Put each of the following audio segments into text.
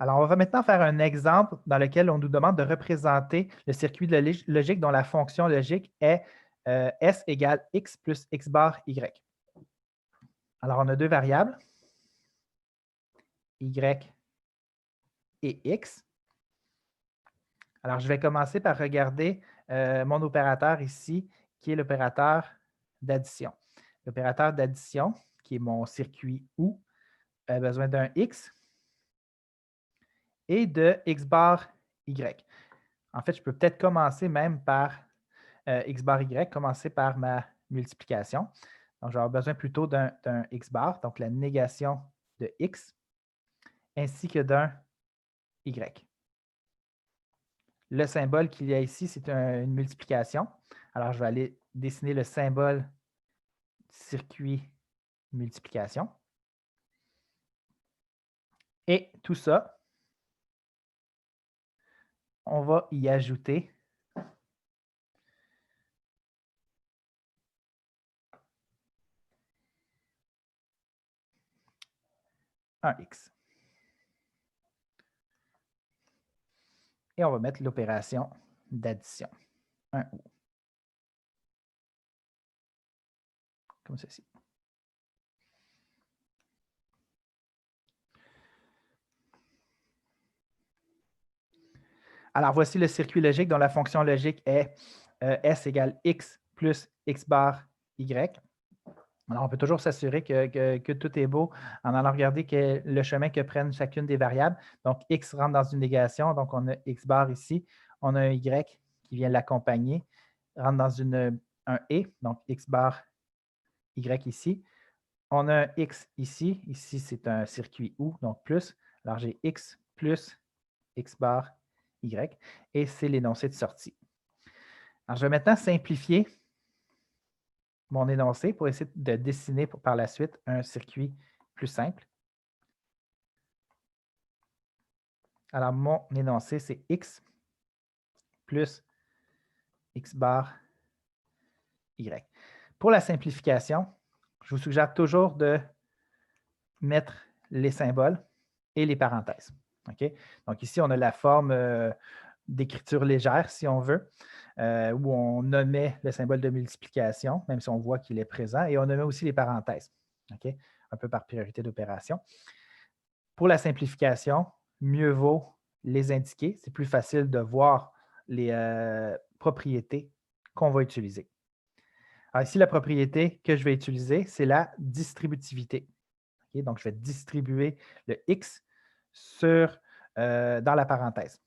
Alors, on va maintenant faire un exemple dans lequel on nous demande de représenter le circuit de logique dont la fonction logique est S égale X plus X bar Y. Alors, on a deux variables, Y et X. Alors, je vais commencer par regarder mon opérateur ici, qui est l'opérateur d'addition. L'opérateur d'addition, qui est mon circuit OU, a besoin d'un X et de X bar Y. En fait, je peux peut-être commencer même par X bar Y, commencer par ma multiplication. Donc, je vais avoir besoin plutôt d'un X bar, donc la négation de X, ainsi que d'un Y. Le symbole qu'il y a ici, c'est une multiplication. Alors, je vais aller dessiner le symbole circuit multiplication. Et tout ça, on va y ajouter un X. Et on va mettre l'opération d'addition, un OU, comme ceci. Alors, voici le circuit logique dont la fonction logique est S égale X plus X bar Y. Alors, on peut toujours s'assurer que tout est beau en allant regarder le chemin que prennent chacune des variables. Donc, X rentre dans une négation, donc on a X bar ici. On a un Y qui vient l'accompagner, rentre dans un et, donc X bar Y ici. On a un X ici. Ici, c'est un circuit OU, donc plus. Alors, j'ai X plus X bar Y, et c'est l'énoncé de sortie. Alors, je vais maintenant simplifier mon énoncé pour essayer de dessiner par la suite un circuit plus simple. Alors, mon énoncé, c'est X plus X bar Y. Pour la simplification, je vous suggère toujours de mettre les symboles et les parenthèses. Okay? Donc, ici, on a la forme d'écriture légère, si on veut, où on nommait le symbole de multiplication, même si on voit qu'il est présent, et on nommait aussi les parenthèses, okay? Un peu par priorité d'opération. Pour la simplification, mieux vaut les indiquer. C'est plus facile de voir les propriétés qu'on va utiliser. Alors ici, la propriété que je vais utiliser, c'est la distributivité. Okay? Donc, je vais distribuer le X dans la parenthèse.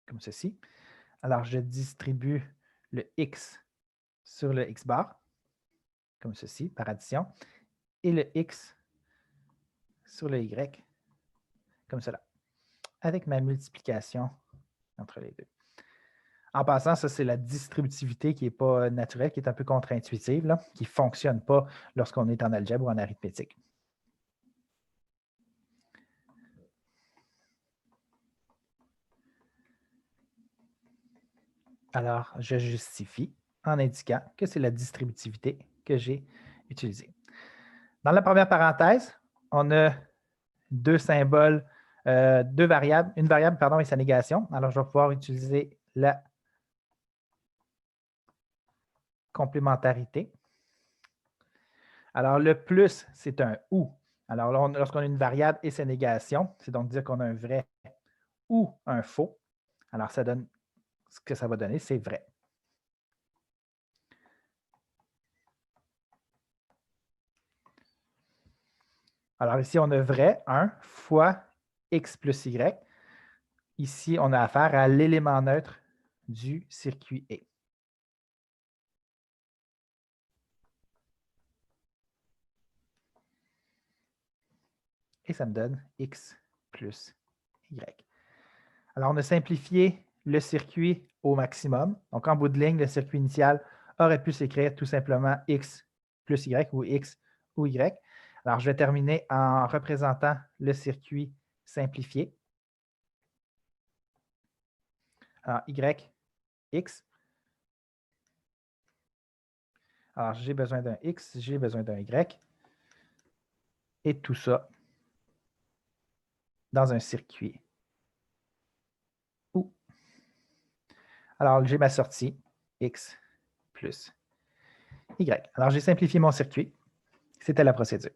Comme ceci. Alors, je distribue le X sur le X bar, comme ceci, par addition, et le X sur le Y, comme cela, avec ma multiplication entre les deux. En passant, ça, c'est la distributivité qui n'est pas naturelle, qui est un peu contre-intuitive, là, qui ne fonctionne pas lorsqu'on est en algèbre ou en arithmétique. Alors, je justifie en indiquant que c'est la distributivité que j'ai utilisée. Dans la première parenthèse, on a deux symboles, deux variables, une variable pardon, et sa négation. Alors, je vais pouvoir utiliser la complémentarité. Alors, le plus, c'est un ou. Alors, lorsqu'on a une variable et sa négation, c'est donc dire qu'on a un vrai ou un faux. Alors, ça donne ce que ça va donner, c'est vrai. Alors, ici, on a vrai, 1 fois x plus y. Ici, on a affaire à l'élément neutre du circuit E. Et ça me donne x plus y. Alors, on a simplifié le circuit au maximum. Donc, en bout de ligne, le circuit initial aurait pu s'écrire tout simplement x plus y ou x ou y. Alors, je vais terminer en représentant le circuit simplifié. Alors, y, x. Alors, j'ai besoin d'un x, j'ai besoin d'un y. et tout ça dans un circuit OU. Alors, j'ai ma sortie, X plus Y. Alors, j'ai simplifié mon circuit. C'était la procédure.